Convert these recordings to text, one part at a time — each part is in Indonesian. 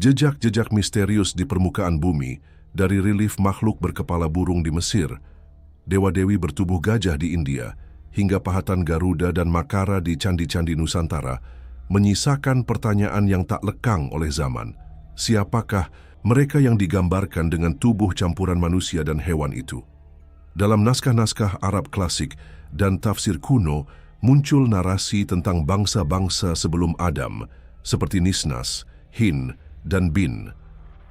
Jejak-jejak misterius di permukaan bumi, dari relief makhluk berkepala burung di Mesir, dewa-dewi bertubuh gajah di India, hingga pahatan Garuda dan Makara di candi-candi Nusantara, menyisakan pertanyaan yang tak lekang oleh zaman. Siapakah mereka yang digambarkan dengan tubuh campuran manusia dan hewan itu? Dalam naskah-naskah Arab klasik dan tafsir kuno, muncul narasi tentang bangsa-bangsa sebelum Adam, seperti Nisnas, Hin, dan Bin.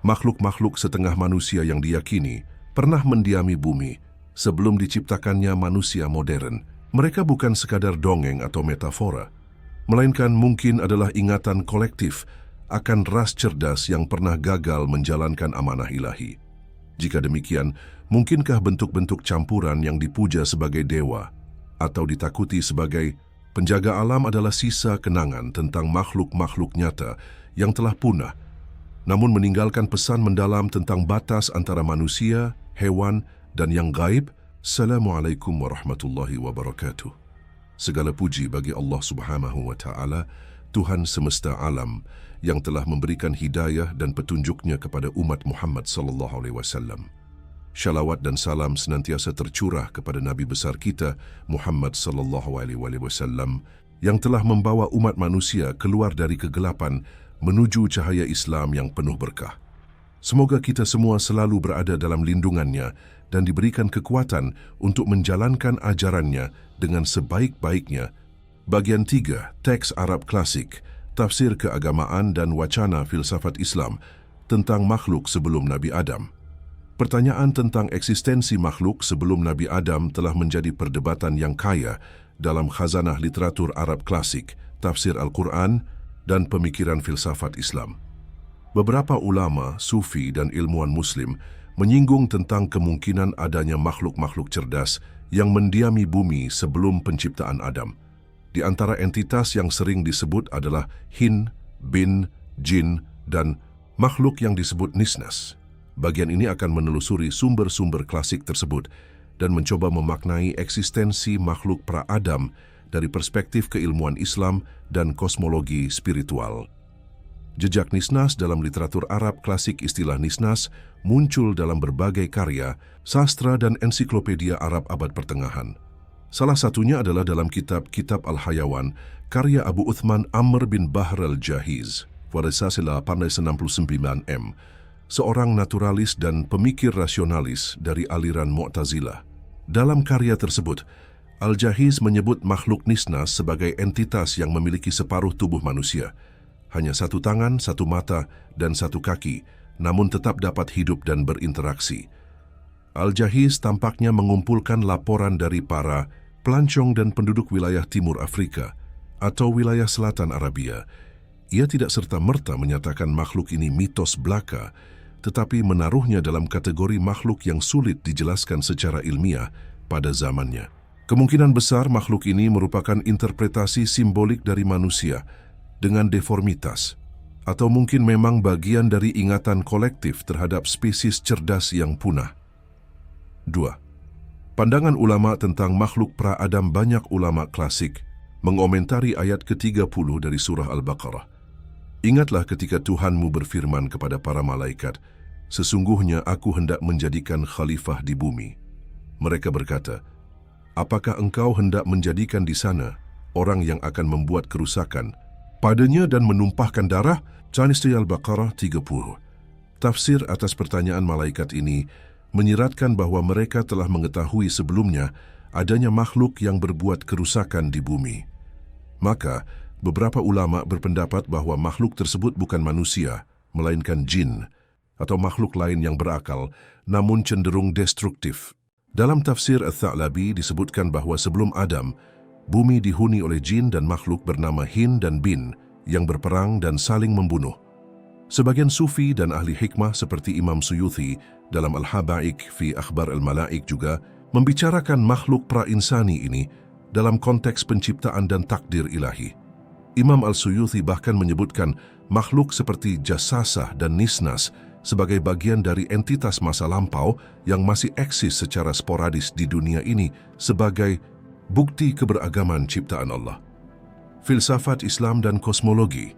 Makhluk-makhluk setengah manusia yang diyakini pernah mendiami bumi sebelum diciptakannya manusia modern. Mereka bukan sekadar dongeng atau metafora, melainkan mungkin adalah ingatan kolektif akan ras cerdas yang pernah gagal menjalankan amanah ilahi. Jika demikian, mungkinkah bentuk-bentuk campuran yang dipuja sebagai dewa atau ditakuti sebagai penjaga alam adalah sisa kenangan tentang makhluk-makhluk nyata yang telah punah, namun meninggalkan pesan mendalam tentang batas antara manusia, hewan, dan yang gaib? Assalamualaikum warahmatullahi wabarakatuh. Segala puji bagi Allah Subhanahu wa Ta'ala, Tuhan semesta alam, yang telah memberikan hidayah dan petunjuknya kepada umat Muhammad sallallahu alaihi wasallam. Syalawat dan salam senantiasa tercurah kepada Nabi besar kita, Muhammad sallallahu alaihi wasallam, yang telah membawa umat manusia keluar dari kegelapan menuju cahaya Islam yang penuh berkah. Semoga kita semua selalu berada dalam lindungannya dan diberikan kekuatan untuk menjalankan ajarannya dengan sebaik-baiknya. Bagian 3, teks Arab klasik, tafsir keagamaan dan wacana filsafat Islam tentang makhluk sebelum Nabi Adam. Pertanyaan tentang eksistensi makhluk sebelum Nabi Adam telah menjadi perdebatan yang kaya dalam khazanah literatur Arab klasik, tafsir Al-Quran, dan pemikiran filsafat Islam. Beberapa ulama, sufi, dan ilmuwan muslim menyinggung tentang kemungkinan adanya makhluk-makhluk cerdas yang mendiami bumi sebelum penciptaan Adam. Di antara entitas yang sering disebut adalah Hin, Bin, Jin, dan makhluk yang disebut Nisnas. Bagian ini akan menelusuri sumber-sumber klasik tersebut dan mencoba memaknai eksistensi makhluk pra-Adam dari perspektif keilmuan Islam dan kosmologi spiritual. Jejak Nisnas dalam literatur Arab klasik. Istilah Nisnas muncul dalam berbagai karya, sastra dan ensiklopedia Arab abad pertengahan. Salah satunya adalah dalam kitab Al-Hayawan, karya Abu Uthman Amr bin Bahr al-Jahiz, Warisasila 869 seorang naturalis dan pemikir rasionalis dari aliran Mu'tazilah. Dalam karya tersebut, Al-Jahiz menyebut makhluk Nisnas sebagai entitas yang memiliki separuh tubuh manusia, hanya satu tangan, satu mata, dan satu kaki, namun tetap dapat hidup dan berinteraksi. Al-Jahiz tampaknya mengumpulkan laporan dari para pelancong dan penduduk wilayah Timur Afrika atau wilayah Selatan Arabia. Ia tidak serta-merta menyatakan makhluk ini mitos belaka, tetapi menaruhnya dalam kategori makhluk yang sulit dijelaskan secara ilmiah pada zamannya. Kemungkinan besar makhluk ini merupakan interpretasi simbolik dari manusia dengan deformitas, atau mungkin memang bagian dari ingatan kolektif terhadap spesies cerdas yang punah. 2. Pandangan ulama tentang makhluk pra-Adam. Banyak ulama klasik mengomentari ayat ke-30 dari surah Al-Baqarah. Ingatlah ketika Tuhanmu berfirman kepada para malaikat, sesungguhnya aku hendak menjadikan khalifah di bumi. Mereka berkata, apakah engkau hendak menjadikan di sana orang yang akan membuat kerusakan padanya dan menumpahkan darah? Al-Baqarah 30. Tafsir atas pertanyaan malaikat ini menyiratkan bahwa mereka telah mengetahui sebelumnya adanya makhluk yang berbuat kerusakan di bumi. Maka, beberapa ulama berpendapat bahwa makhluk tersebut bukan manusia, melainkan jin, atau makhluk lain yang berakal, namun cenderung destruktif. Dalam tafsir Al-Tha'labi disebutkan bahwa sebelum Adam, bumi dihuni oleh jin dan makhluk bernama Hin dan Bin yang berperang dan saling membunuh. Sebagian sufi dan ahli hikmah seperti Imam Suyuti dalam Al-Haba'ik fi Akhbar al-Malaik juga membicarakan makhluk pra-insani ini dalam konteks penciptaan dan takdir ilahi. Imam Al-Suyuti bahkan menyebutkan makhluk seperti Jassasah dan Nisnas sebagai bagian dari entitas masa lampau yang masih eksis secara sporadis di dunia ini sebagai bukti keberagaman ciptaan Allah. Filsafat Islam dan kosmologi.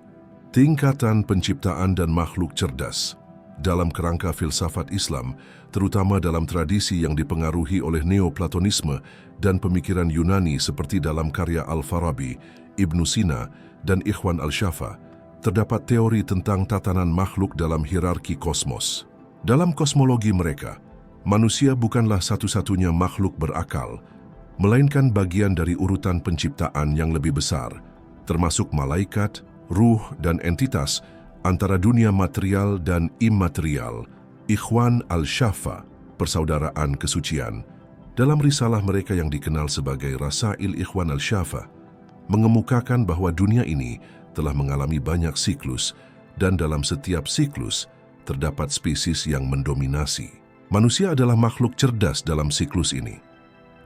Tingkatan penciptaan dan makhluk cerdas. Dalam kerangka filsafat Islam, terutama dalam tradisi yang dipengaruhi oleh Neoplatonisme dan pemikiran Yunani seperti dalam karya Al-Farabi, Ibnu Sina, dan Ikhwan Al-Shafa, terdapat teori tentang tatanan makhluk dalam hierarki kosmos. Dalam kosmologi mereka, manusia bukanlah satu-satunya makhluk berakal, melainkan bagian dari urutan penciptaan yang lebih besar, termasuk malaikat, ruh, dan entitas antara dunia material dan imaterial. Ikhwan Al-Shafa, persaudaraan kesucian, dalam risalah mereka yang dikenal sebagai Rasail Ikhwan Al-Shafa, mengemukakan bahwa dunia ini telah mengalami banyak siklus dan dalam setiap siklus terdapat spesies yang mendominasi. Manusia adalah makhluk cerdas dalam siklus ini.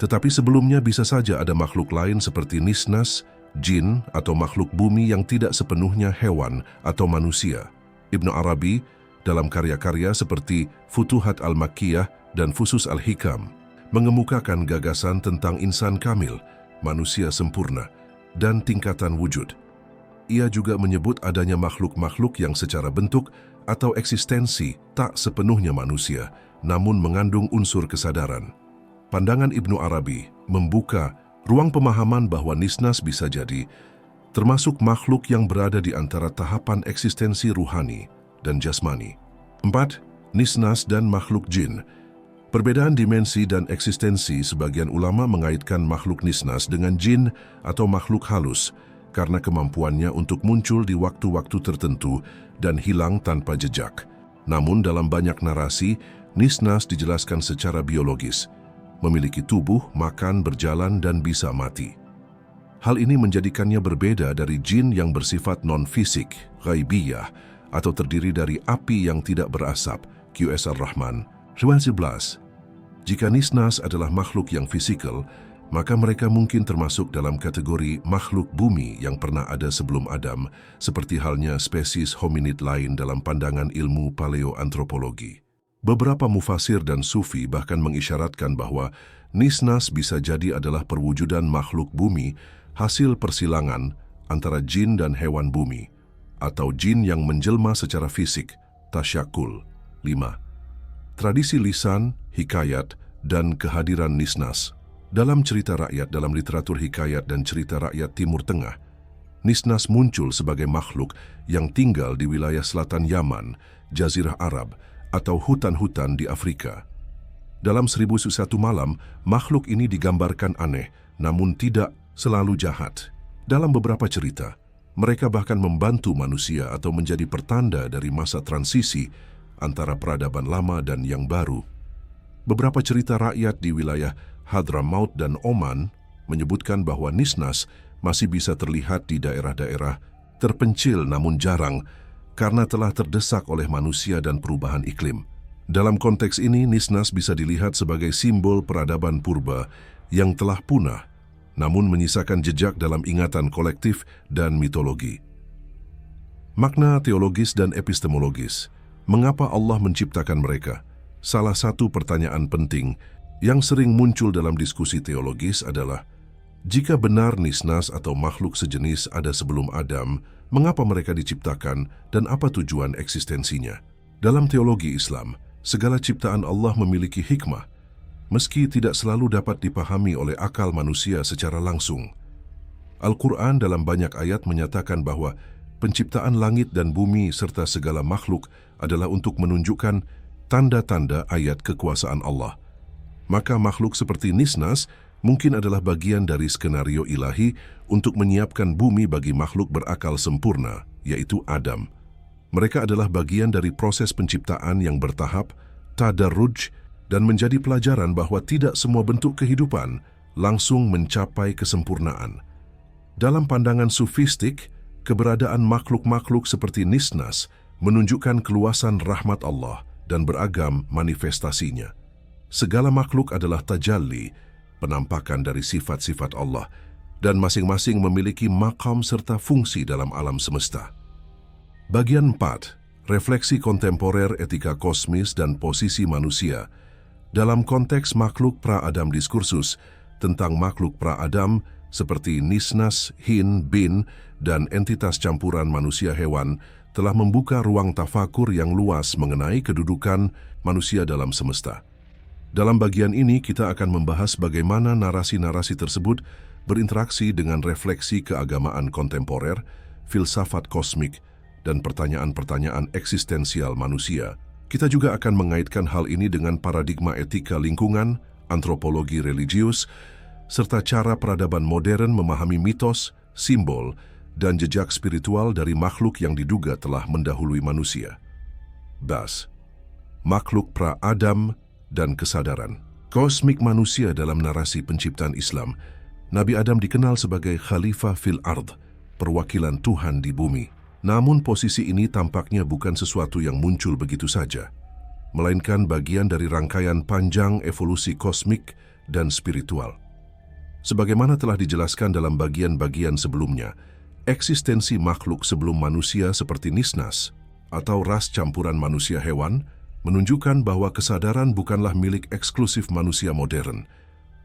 Tetapi sebelumnya bisa saja ada makhluk lain seperti nisnas, jin, atau makhluk bumi yang tidak sepenuhnya hewan atau manusia. Ibnu Arabi, dalam karya-karya seperti Futuhat Al-Makkiyah dan Fusus Al-Hikam, mengemukakan gagasan tentang insan kamil, manusia sempurna, dan tingkatan wujud. Ia juga menyebut adanya makhluk-makhluk yang secara bentuk atau eksistensi tak sepenuhnya manusia, namun mengandung unsur kesadaran. Pandangan Ibnu Arabi membuka ruang pemahaman bahwa nisnas bisa jadi termasuk makhluk yang berada di antara tahapan eksistensi ruhani dan jasmani. 4. Nisnas dan makhluk jin. Perbedaan dimensi dan eksistensi sebagian ulama mengaitkan makhluk nisnas dengan jin atau makhluk halus karena kemampuannya untuk muncul di waktu-waktu tertentu dan hilang tanpa jejak. Namun dalam banyak narasi, nisnas dijelaskan secara biologis, memiliki tubuh, makan, berjalan, dan bisa mati. Hal ini menjadikannya berbeda dari jin yang bersifat non-fisik, ghaibiyah, atau terdiri dari api yang tidak berasap, QS Ar-Rahman, 11. Jika nisnas adalah makhluk yang fisikal, maka mereka mungkin termasuk dalam kategori makhluk bumi yang pernah ada sebelum Adam, seperti halnya spesies hominid lain dalam pandangan ilmu paleoantropologi. Beberapa mufasir dan sufi bahkan mengisyaratkan bahwa nisnas bisa jadi adalah perwujudan makhluk bumi hasil persilangan antara jin dan hewan bumi, atau jin yang menjelma secara fisik, tasyakul. 5. Tradisi lisan, hikayat, dan kehadiran nisnas. Dalam cerita rakyat dalam literatur hikayat dan cerita rakyat Timur Tengah, nisnas muncul sebagai makhluk yang tinggal di wilayah selatan Yaman, Jazirah Arab, atau hutan-hutan di Afrika. Dalam 1001 malam, makhluk ini digambarkan aneh, namun tidak selalu jahat. Dalam beberapa cerita, mereka bahkan membantu manusia atau menjadi pertanda dari masa transisi antara peradaban lama dan yang baru. Beberapa cerita rakyat di wilayah Hadramaut dan Oman menyebutkan bahwa nisnas masih bisa terlihat di daerah-daerah terpencil namun jarang, karena telah terdesak oleh manusia dan perubahan iklim. Dalam konteks ini, nisnas bisa dilihat sebagai simbol peradaban purba yang telah punah, namun menyisakan jejak dalam ingatan kolektif dan mitologi. Makna teologis dan epistemologis. Mengapa Allah menciptakan mereka? Salah satu pertanyaan penting yang sering muncul dalam diskusi teologis adalah, jika benar nisnas atau makhluk sejenis ada sebelum Adam, mengapa mereka diciptakan dan apa tujuan eksistensinya? Dalam teologi Islam, segala ciptaan Allah memiliki hikmah, meski tidak selalu dapat dipahami oleh akal manusia secara langsung. Al-Quran dalam banyak ayat menyatakan bahwa penciptaan langit dan bumi serta segala makhluk adalah untuk menunjukkan tanda-tanda ayat kekuasaan Allah. Maka makhluk seperti nisnas mungkin adalah bagian dari skenario ilahi untuk menyiapkan bumi bagi makhluk berakal sempurna, yaitu Adam. Mereka adalah bagian dari proses penciptaan yang bertahap, tadarruj, dan menjadi pelajaran bahwa tidak semua bentuk kehidupan langsung mencapai kesempurnaan. Dalam pandangan sufistik, keberadaan makhluk-makhluk seperti nisnas menunjukkan keluasan rahmat Allah dan beragam manifestasinya. Segala makhluk adalah tajalli, penampakan dari sifat-sifat Allah, dan masing-masing memiliki makam serta fungsi dalam alam semesta. Bagian 4. Refleksi kontemporer etika kosmis dan posisi manusia. Dalam konteks makhluk pra-Adam diskursus tentang makhluk pra-Adam seperti Nisnas, Hin, Bin, dan entitas campuran manusia-hewan telah membuka ruang tafakur yang luas mengenai kedudukan manusia dalam semesta. Dalam bagian ini kita akan membahas bagaimana narasi-narasi tersebut berinteraksi dengan refleksi keagamaan kontemporer, filsafat kosmik, dan pertanyaan-pertanyaan eksistensial manusia. Kita juga akan mengaitkan hal ini dengan paradigma etika lingkungan, antropologi religius, serta cara peradaban modern memahami mitos, simbol, dan jejak spiritual dari makhluk yang diduga telah mendahului manusia. Bas, makhluk pra-Adam dan kesadaran. Kosmik manusia dalam narasi penciptaan Islam, Nabi Adam dikenal sebagai Khalifah fil Ard, perwakilan Tuhan di bumi. Namun posisi ini tampaknya bukan sesuatu yang muncul begitu saja, melainkan bagian dari rangkaian panjang evolusi kosmik dan spiritual. Sebagaimana telah dijelaskan dalam bagian-bagian sebelumnya, eksistensi makhluk sebelum manusia seperti Nisnas atau ras campuran manusia hewan menunjukkan bahwa kesadaran bukanlah milik eksklusif manusia modern,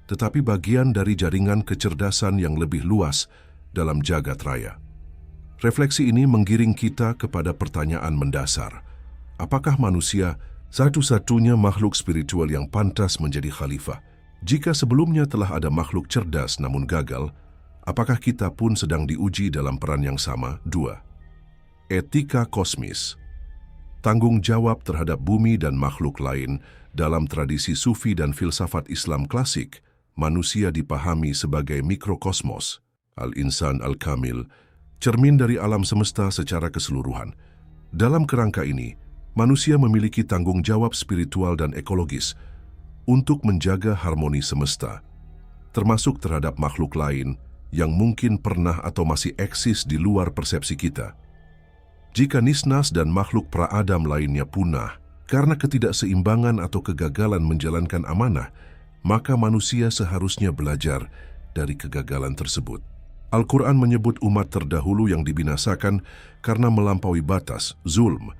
tetapi bagian dari jaringan kecerdasan yang lebih luas dalam jagat raya. Refleksi ini menggiring kita kepada pertanyaan mendasar. Apakah manusia satu-satunya makhluk spiritual yang pantas menjadi khalifah? Jika sebelumnya telah ada makhluk cerdas namun gagal, apakah kita pun sedang diuji dalam peran yang sama? 2. Etika kosmis. Tanggung jawab terhadap bumi dan makhluk lain. Dalam tradisi sufi dan filsafat Islam klasik, manusia dipahami sebagai mikrokosmos, al-insan al-kamil, cermin dari alam semesta secara keseluruhan. Dalam kerangka ini, manusia memiliki tanggung jawab spiritual dan ekologis untuk menjaga harmoni semesta, termasuk terhadap makhluk lain yang mungkin pernah atau masih eksis di luar persepsi kita. Jika Nisnas dan makhluk pra-Adam lainnya punah karena ketidakseimbangan atau kegagalan menjalankan amanah, maka manusia seharusnya belajar dari kegagalan tersebut. Al-Quran menyebut umat terdahulu yang dibinasakan karena melampaui batas, zulm,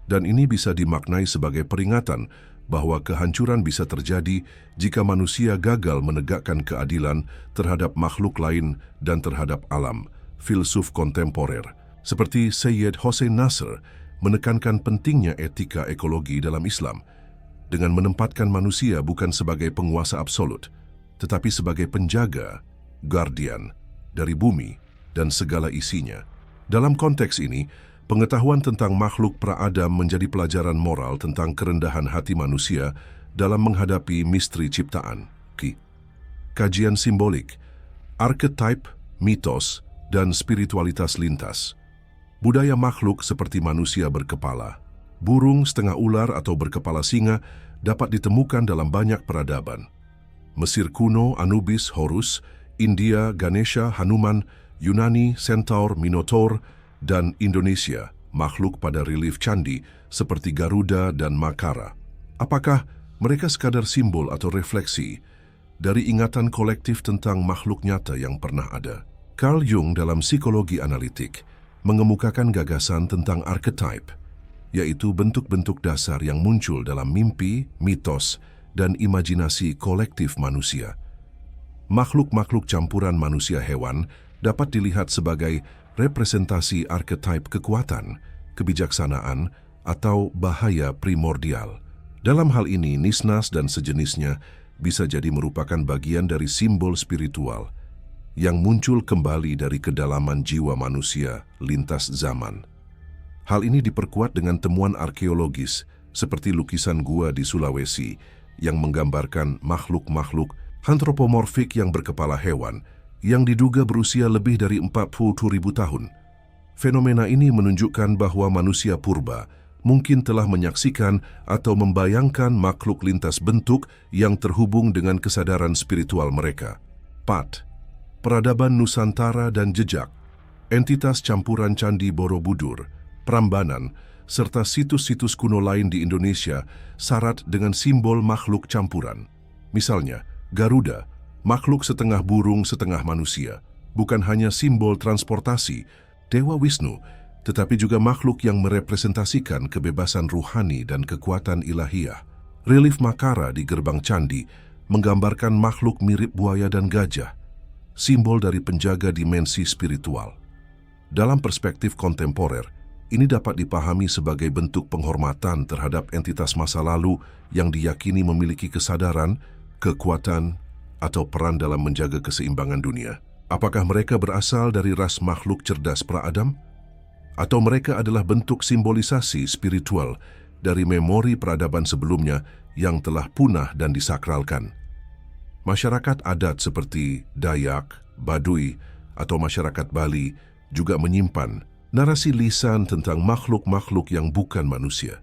dan ini bisa dimaknai sebagai peringatan bahwa kehancuran bisa terjadi jika manusia gagal menegakkan keadilan terhadap makhluk lain dan terhadap alam. Filsuf kontemporer seperti Sayyid Hossein Nasr menekankan pentingnya etika ekologi dalam Islam dengan menempatkan manusia bukan sebagai penguasa absolut, tetapi sebagai penjaga, guardian, dari bumi dan segala isinya. Dalam konteks ini, pengetahuan tentang makhluk pra-Adam menjadi pelajaran moral tentang kerendahan hati manusia dalam menghadapi misteri ciptaan. Kajian simbolik, archetype, mitos, dan spiritualitas lintas. Budaya makhluk seperti manusia berkepala, burung setengah ular atau berkepala singa dapat ditemukan dalam banyak peradaban. Mesir kuno, Anubis, Horus, India, Ganesha, Hanuman, Yunani, Centaur, Minotaur, dan Indonesia, makhluk pada relief candi seperti Garuda dan Makara. Apakah mereka sekadar simbol atau refleksi dari ingatan kolektif tentang makhluk nyata yang pernah ada? Carl Jung dalam psikologi analitik mengemukakan gagasan tentang archetype, yaitu bentuk-bentuk dasar yang muncul dalam mimpi, mitos, dan imajinasi kolektif manusia. Makhluk-makhluk campuran manusia hewan dapat dilihat sebagai representasi archetype kekuatan, kebijaksanaan, atau bahaya primordial. Dalam hal ini, Nisnas dan sejenisnya bisa jadi merupakan bagian dari simbol spiritual yang muncul kembali dari kedalaman jiwa manusia lintas zaman. Hal ini diperkuat dengan temuan arkeologis seperti lukisan gua di Sulawesi yang menggambarkan makhluk-makhluk antropomorfik yang berkepala hewan yang diduga berusia lebih dari 40.000 tahun. Fenomena ini menunjukkan bahwa manusia purba mungkin telah menyaksikan atau membayangkan makhluk lintas bentuk yang terhubung dengan kesadaran spiritual mereka. 4. Peradaban Nusantara dan jejak, entitas campuran Candi Borobudur, Prambanan, serta situs-situs kuno lain di Indonesia syarat dengan simbol makhluk campuran. Misalnya, Garuda, makhluk setengah burung setengah manusia, bukan hanya simbol transportasi, Dewa Wisnu, tetapi juga makhluk yang merepresentasikan kebebasan ruhani dan kekuatan ilahiyah. Relief Makara di gerbang candi menggambarkan makhluk mirip buaya dan gajah. simbol dari penjaga dimensi spiritual. Dalam perspektif kontemporer, ini dapat dipahami sebagai bentuk penghormatan terhadap entitas masa lalu yang diyakini memiliki kesadaran, kekuatan, atau peran dalam menjaga keseimbangan dunia. Apakah mereka berasal dari ras makhluk cerdas pra-Adam? Atau mereka adalah bentuk simbolisasi spiritual dari memori peradaban sebelumnya yang telah punah dan disakralkan? Masyarakat adat seperti Dayak, Baduy, atau masyarakat Bali juga menyimpan narasi lisan tentang makhluk-makhluk yang bukan manusia,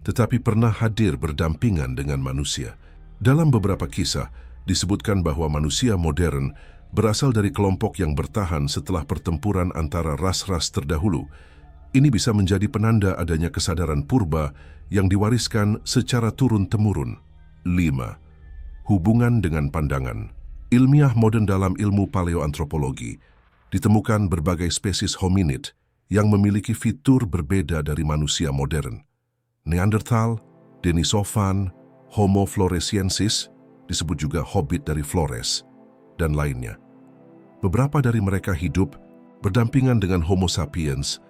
tetapi pernah hadir berdampingan dengan manusia. Dalam beberapa kisah, disebutkan bahwa manusia modern berasal dari kelompok yang bertahan setelah pertempuran antara ras-ras terdahulu. Ini bisa menjadi penanda adanya kesadaran purba yang diwariskan secara turun-temurun. 5. Hubungan dengan pandangan. Ilmiah modern dalam ilmu paleoantropologi ditemukan berbagai spesies hominid yang memiliki fitur berbeda dari manusia modern. Neanderthal, Denisovan, Homo floresiensis, disebut juga hobbit dari Flores, dan lainnya. Beberapa dari mereka hidup berdampingan dengan Homo sapiens,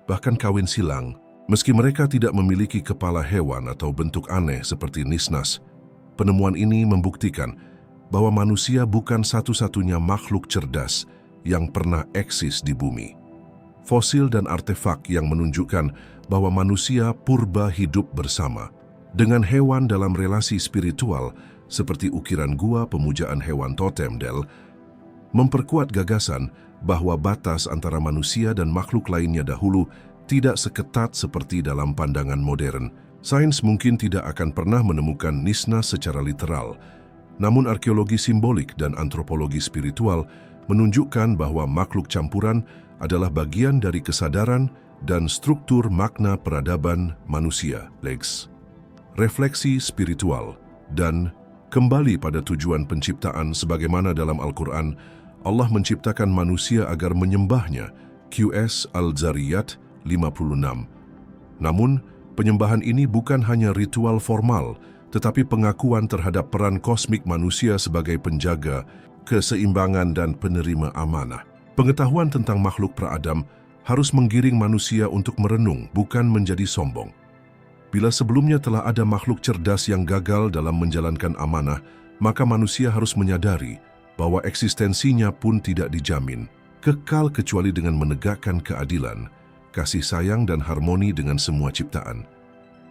bahkan kawin silang. Meski mereka tidak memiliki kepala hewan atau bentuk aneh seperti Nisnas, penemuan ini membuktikan bahwa manusia bukan satu-satunya makhluk cerdas yang pernah eksis di bumi. Fosil dan artefak yang menunjukkan bahwa manusia purba hidup bersama dengan hewan dalam relasi spiritual seperti ukiran gua pemujaan hewan totem Del, memperkuat gagasan bahwa batas antara manusia dan makhluk lainnya dahulu tidak seketat seperti dalam pandangan modern. Sains mungkin tidak akan pernah menemukan Nisnas secara literal, namun arkeologi simbolik dan antropologi spiritual menunjukkan bahwa makhluk campuran adalah bagian dari kesadaran dan struktur makna peradaban manusia. Legs. Refleksi spiritual dan kembali pada tujuan penciptaan sebagaimana dalam Al-Quran, Allah menciptakan manusia agar menyembahnya. QS Al-Zariyat 56. Namun, penyembahan ini bukan hanya ritual formal, tetapi pengakuan terhadap peran kosmik manusia sebagai penjaga keseimbangan dan penerima amanah. Pengetahuan tentang makhluk pra-Adam harus menggiring manusia untuk merenung, bukan menjadi sombong. Bila sebelumnya telah ada makhluk cerdas yang gagal dalam menjalankan amanah, maka manusia harus menyadari bahwa eksistensinya pun tidak dijamin kekal kecuali dengan menegakkan keadilan, kasih sayang dan harmoni dengan semua ciptaan.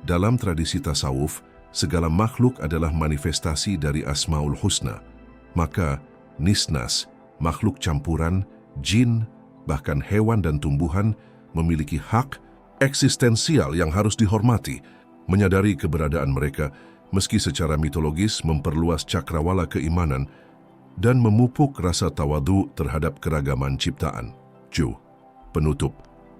Dalam tradisi tasawuf, segala makhluk adalah manifestasi dari Asmaul Husna. Maka Nisnas, makhluk campuran, jin, bahkan hewan dan tumbuhan memiliki hak eksistensial yang harus dihormati. Menyadari keberadaan mereka, meski secara mitologis memperluas cakrawala keimanan dan memupuk rasa tawadu terhadap keragaman ciptaan. Penutup.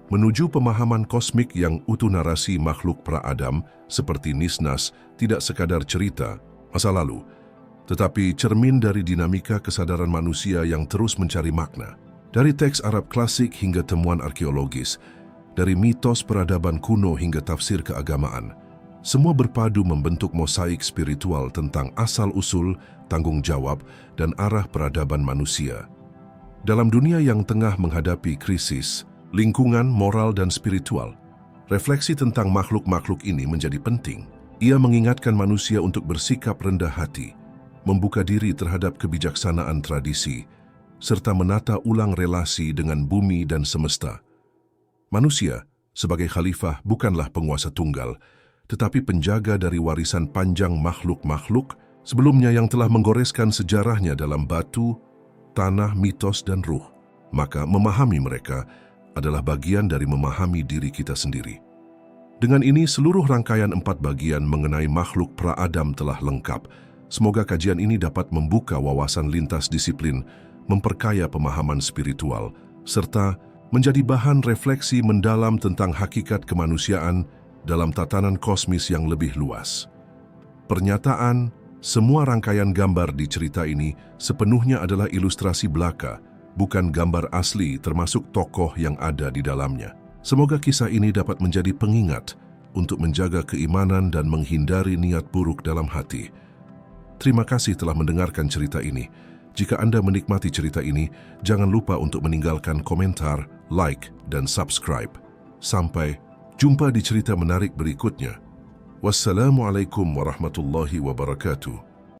Menuju pemahaman kosmik yang utuh, narasi makhluk pra-Adam seperti Nisnas tidak sekadar cerita masa lalu, tetapi cermin dari dinamika kesadaran manusia yang terus mencari makna. Dari teks Arab klasik hingga temuan arkeologis, dari mitos peradaban kuno hingga tafsir keagamaan, semua berpadu membentuk mosaik spiritual tentang asal-usul, tanggung jawab, dan arah peradaban manusia. Dalam dunia yang tengah menghadapi krisis, lingkungan, moral, dan spiritual, refleksi tentang makhluk-makhluk ini menjadi penting. Ia mengingatkan manusia untuk bersikap rendah hati, membuka diri terhadap kebijaksanaan tradisi, serta menata ulang relasi dengan bumi dan semesta. Manusia, sebagai khalifah, bukanlah penguasa tunggal, tetapi penjaga dari warisan panjang makhluk-makhluk sebelumnya yang telah menggoreskan sejarahnya dalam batu, tanah, mitos, dan ruh. Maka memahami mereka adalah bagian dari memahami diri kita sendiri. Dengan ini, seluruh rangkaian 4 bagian mengenai makhluk pra-Adam telah lengkap. Semoga kajian ini dapat membuka wawasan lintas disiplin, memperkaya pemahaman spiritual, serta menjadi bahan refleksi mendalam tentang hakikat kemanusiaan dalam tatanan kosmis yang lebih luas. Pernyataan, semua rangkaian gambar di cerita ini sepenuhnya adalah ilustrasi belaka, bukan gambar asli termasuk tokoh yang ada di dalamnya. Semoga kisah ini dapat menjadi pengingat untuk menjaga keimanan dan menghindari niat buruk dalam hati. Terima kasih telah mendengarkan cerita ini. Jika Anda menikmati cerita ini, jangan lupa untuk meninggalkan komentar, like, dan subscribe. Sampai jumpa di cerita menarik berikutnya. Wassalamualaikum warahmatullahi wabarakatuh.